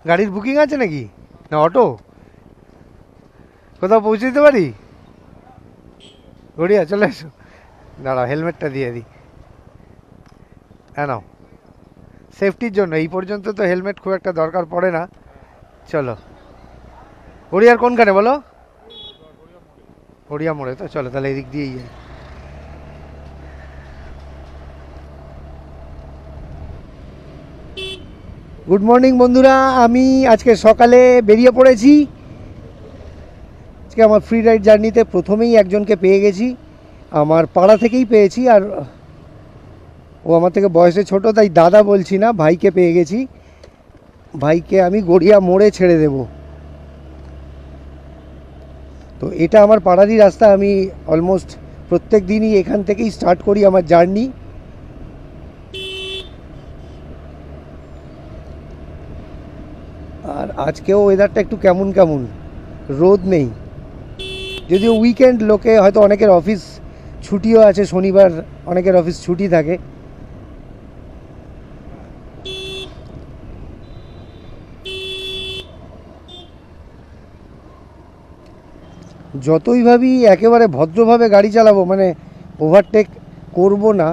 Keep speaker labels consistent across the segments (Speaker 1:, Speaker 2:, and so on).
Speaker 1: গাড়ির বুকিং আছে নাকি, না অটো? কোথাও পৌঁছে দিতে পারি? গড়িয়া চলে এসো। দাঁড়াও হেলমেটটা দিয়ে দিই। হ্যাঁ নাও, সেফটির জন্য। এই পর্যন্ত তো হেলমেট খুব একটা দরকার পড়ে না। চলো, গড়িয়ার কোনখানে বলো? গড়িয়া মোড়ে তো, চলো তাহলে এদিক দিয়েই যাই। গুড মর্নিং বন্ধুরা, আমি আজকে সকালে বেরিয়ে পড়েছি। আজকে আমার ফ্রি রাইড জার্নিতে প্রথমেই একজনকে পেয়ে গেছি, আমার পাড়া থেকেই পেয়েছি। আর ও আমার থেকে বয়সে ছোট, তাই দাদা বলছি না, ভাইকে পেয়ে গেছি। ভাইকে আমি গড়িয়া মোড়ে ছেড়ে দেব। তো এটা আমার পাড়ারই রাস্তা। আমি অলমোস্ট প্রত্যেক দিনই এখান থেকেই স্টার্ট করি আমার জার্নি। আর আজকেও ওয়েদারটা একটু কেমন কেমন, রোদ নেই। যদিও উইকেন্ড, লোকে হয়তো অনেকের অফিস ছুটিও আছে, শনিবার অনেকের অফিস ছুটি থাকে। যতই ভাবি একেবারে ভদ্রভাবে গাড়ি চালাবো, মানে ওভারটেক করব না,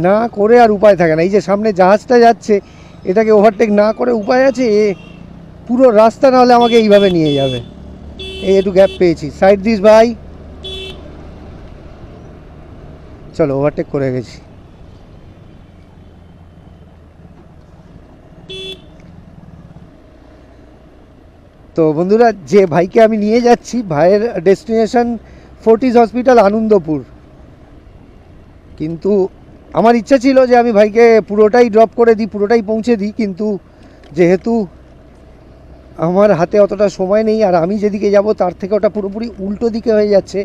Speaker 1: না করে আর উপায় থাকে না। এই যে সামনে জাহাজটা যাচ্ছে, এটাকে ওভারটেক না করে উপায় আছে? এ পুরো রাস্তা না হলে আমাকে এইভাবে নিয়ে যাবে। এই একটু গ্যাপ পেয়েছি, সাইড দিস ভাই। চলো, ওভারটেক করে গেছি। তো বন্ধুরা, যে ভাইকে আমি নিয়ে যাচ্ছি, ভাইয়ের ডেস্টিনেশন ফোর্টিস হসপিটাল, আনন্দপুর। কিন্তু আমার ইচ্ছা ছিল যে আমি ভাইকে পুরোটাই ড্রপ করে দিই, পুরোটাই পৌঁছে দিই, কিন্তু যেহেতু আমার হাতে অতটা সময় নেই, আর আমি যেদিকে যাব তার থেকে ওটা পুরোপুরি উল্টো দিকে হয়ে যাচ্ছে,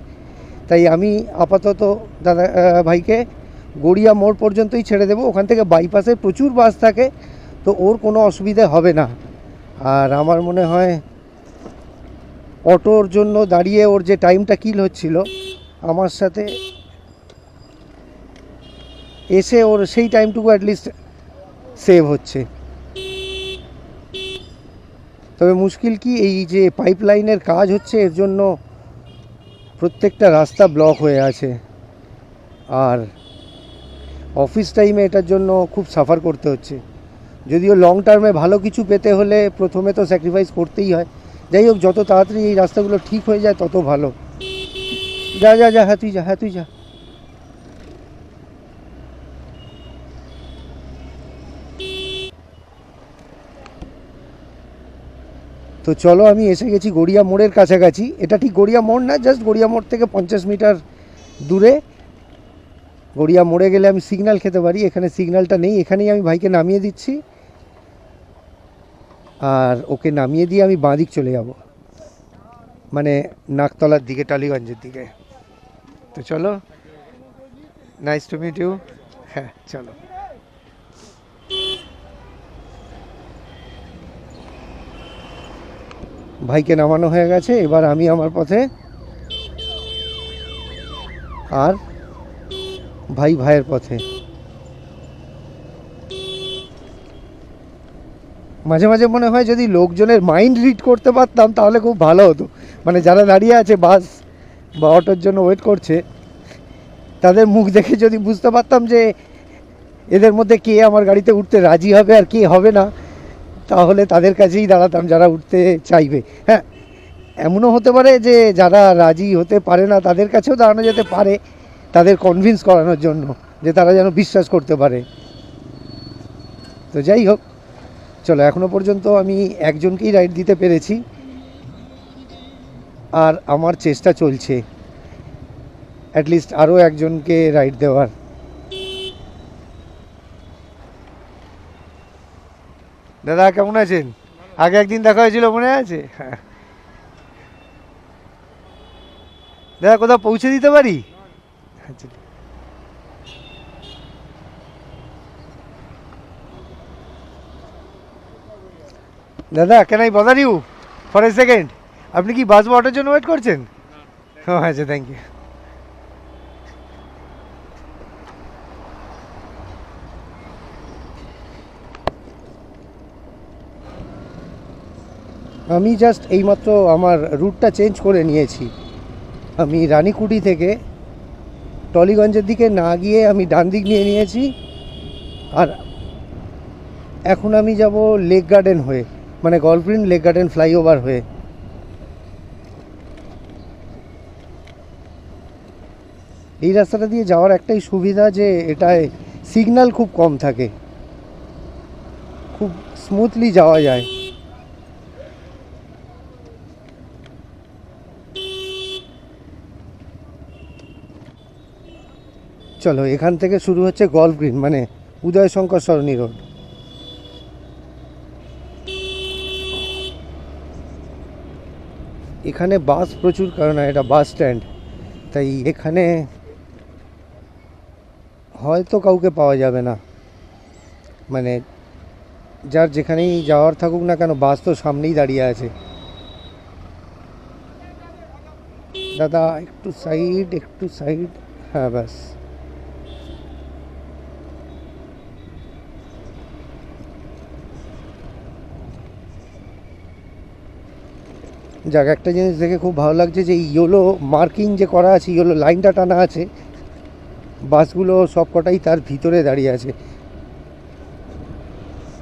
Speaker 1: তাই আমি আপাতত দাদা ভাইকে গড়িয়া মোড় পর্যন্তই ছেড়ে দেবো। ওখান থেকে বাইপাসে প্রচুর বাস থাকে, তো ওর কোনো অসুবিধে হবে না। আর আমার মনে হয় অটোর জন্য দাঁড়িয়ে ওর যে টাইমটা কিল হচ্ছিল, আমার সাথে এসে ওর সেই টাইমটুকু অ্যাটলিস্ট সেভ হচ্ছে। তবে মুশকিল কি, এই যে পাইপ লাইনের কাজ হচ্ছে, এর জন্য প্রত্যেকটা রাস্তা ব্লক হয়ে আছে। আর অফিস টাইমে এটার জন্য খুব সাফার করতে হচ্ছে। যদিও লং টার্মে ভালো কিছু পেতে হলে প্রথমে তো স্যাক্রিফাইস করতেই হয়। যাই হোক, যত তাড়াতাড়ি এই রাস্তাগুলো ঠিক হয়ে যায় তত ভালো। যা যা যা, হ্যাঁ তুই যা, হ্যাঁ তুই যা। তো চলো, আমি এসে গেছি গড়িয়া মোড়ের কাছাকাছি। এটা ঠিক গড়িয়া মোড় না, জাস্ট গড়িয়া মোড় থেকে 50 মিটার দূরে। গড়িয়া মোড়ে গেলে আমি সিগন্যাল খেতে পারি, এখানে সিগন্যালটা নেই। এখানেই আমি ভাইকে নামিয়ে দিচ্ছি, আর ওকে নামিয়ে দিয়ে আমি বাঁ দিক চলে যাব, মানে নাকতলার দিকে, টালিগঞ্জের দিকে। তো চলো, নাইস টু মিট ইউ। হ্যাঁ চলো। ভাইকে নামানো হয়ে গেছে, এবার আমি আমার পথে, আর ভাই ভাইয়ের পথে। মাঝে মাঝে মনে হয় যদি লোকজনের মাইন্ড রিড করতে পারতাম তাহলে খুব ভালো হতো। মানে যারা দাঁড়িয়ে আছে বাস বা অটোর জন্য ওয়েট করছে, তাদের মুখ দেখে যদি বুঝতে পারতাম যে এদের মধ্যে কে আমার গাড়িতে উঠতে রাজি হবে আর কে হবে না, তাহলে তাদের কাছেই দাঁড়াতাম যারা উঠতে চাইবে। হ্যাঁ, এমনও হতে পারে যে যারা রাজি হতে পারে না তাদের কাছেও দাঁড়ানো যেতে পারে, তাদের কনভিন্স করানোর জন্য, যে তারা যেন বিশ্বাস করতে পারে। তো যাই হোক, চলো, এখনো পর্যন্ত আমি একজনকেই রাইড দিতে পেরেছি, আর আমার চেষ্টা চলছে অ্যাটলিস্ট আরও একজনকে রাইড দেওয়ার। দাদা কেমন আছেন? আগে একদিন দেখা হয়েছিল, মনে আছে? হ্যাঁ। দাদা কোথাও পৌঁছে দিতে পারি? আচ্ছা। দাদা, can I bother you for a second? আপনি কি বাস বা অটোর জন্য ওয়েট করছেন? ও আচ্ছা, থ্যাংক ইউ। আমি জাস্ট এইমাত্র আমার রুটটা চেঞ্জ করে নিয়েছি। আমি রানীকুটি থেকে টলিগঞ্জের দিকে না গিয়ে আমি ডান দিক নিয়ে নিয়েছি, আর এখন আমি যাব লেক গার্ডেন হয়ে, মানে গল্ফগ্রিন লেক গার্ডেন ফ্লাইওভার হয়ে। এই রাস্তাটা দিয়ে যাওয়ার একটাই সুবিধা যে এটায় সিগন্যাল খুব কম থাকে, খুব স্মুথলি যাওয়া যায়। চলো, এখান থেকে শুরু হচ্ছে গল্ফগ্রিন, মানে উদয় শঙ্কর সরণি রোড। এখানে বাস প্রচুর, কারণ এটা বাস স্ট্যান্ড, তাই এখানে হয়তো কাউকে পাওয়া যাবে না, মানে যার যেখানেই যাওয়ার থাকুক না কেন, বাস তো সামনেই দাঁড়িয়ে আছে। দাদা একটু সাইড, একটু সাইড, হ্যাঁ ব্যাস। যাক, একটা জিনিস দেখে খুব ভালো লাগছে যে ইয়েলো মার্কিং যে করা আছে, ইয়েলো লাইনটা টানা আছে, বাসগুলো সব কটাই তার ভিতরে দাঁড়িয়ে আছে।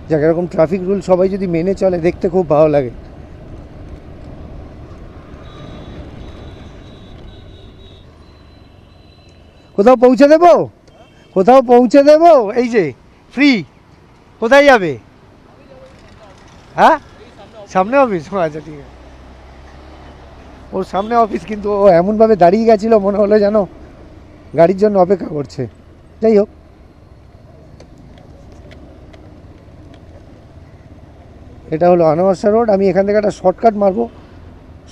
Speaker 1: যাক, এরকম ট্রাফিক রুল সবাই যদি মেনে চলে, দেখতে খুব ভালো লাগে। কোথাও পৌঁছে দেবো, কোথাও পৌঁছে দেবো, এই যে ফ্রি। কোথায় যাবে? হ্যাঁ, সামনে অফিস? আচ্ছা ঠিক আছে। ওর সামনে অফিস, কিন্তু ও এমনভাবে দাঁড়িয়ে গেছিলো মনে হলো যেন গাড়ির জন্য অপেক্ষা করছে। যাই হোক, এটা হলো আনোয়ারশা রোড। আমি এখান থেকে একটা শর্টকাট মারবো,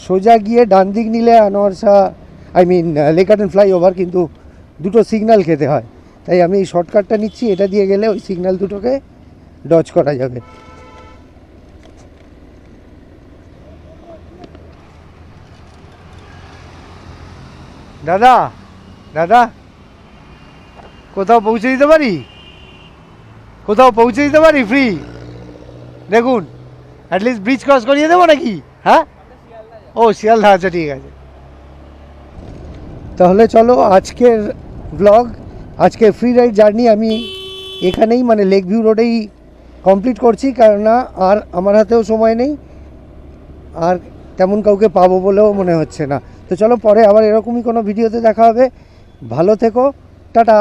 Speaker 1: সোজা গিয়ে ডান দিক নিলে আনোয়ারশা, লেক গার্ডেন ফ্লাইওভার, কিন্তু দুটো সিগন্যাল খেতে হয়, তাই আমি এই শর্টকাটটা নিচ্ছি। এটা দিয়ে গেলে ওই সিগন্যাল দুটোকে ডজ করা যাবে। দাদা, দাদা, কোথাও পৌঁছে দিতে পারি? কোথাও পৌঁছে দিতে পারি ফ্রি? দেখুন, অ্যাটলিস্ট ব্রিজ ক্রস করিয়ে দেবো নাকি? হ্যাঁ, ও শিয়ালদা, আচ্ছা ঠিক আছে। তাহলে চলো, আজকের ব্লগ, আজকের ফ্রি রাইড জার্নি আমি এখানেই, মানে লেক ভিউ রোডেই কমপ্লিট করছি, কেননা আর আমার হাতেও সময় নেই, আর তেমন কাউকে পাবো বলেও মনে হচ্ছে না। তো চলো, পরে আবার এরকমই কোনো ভিডিওতে দেখা হবে। ভালো থেকো, টাটা।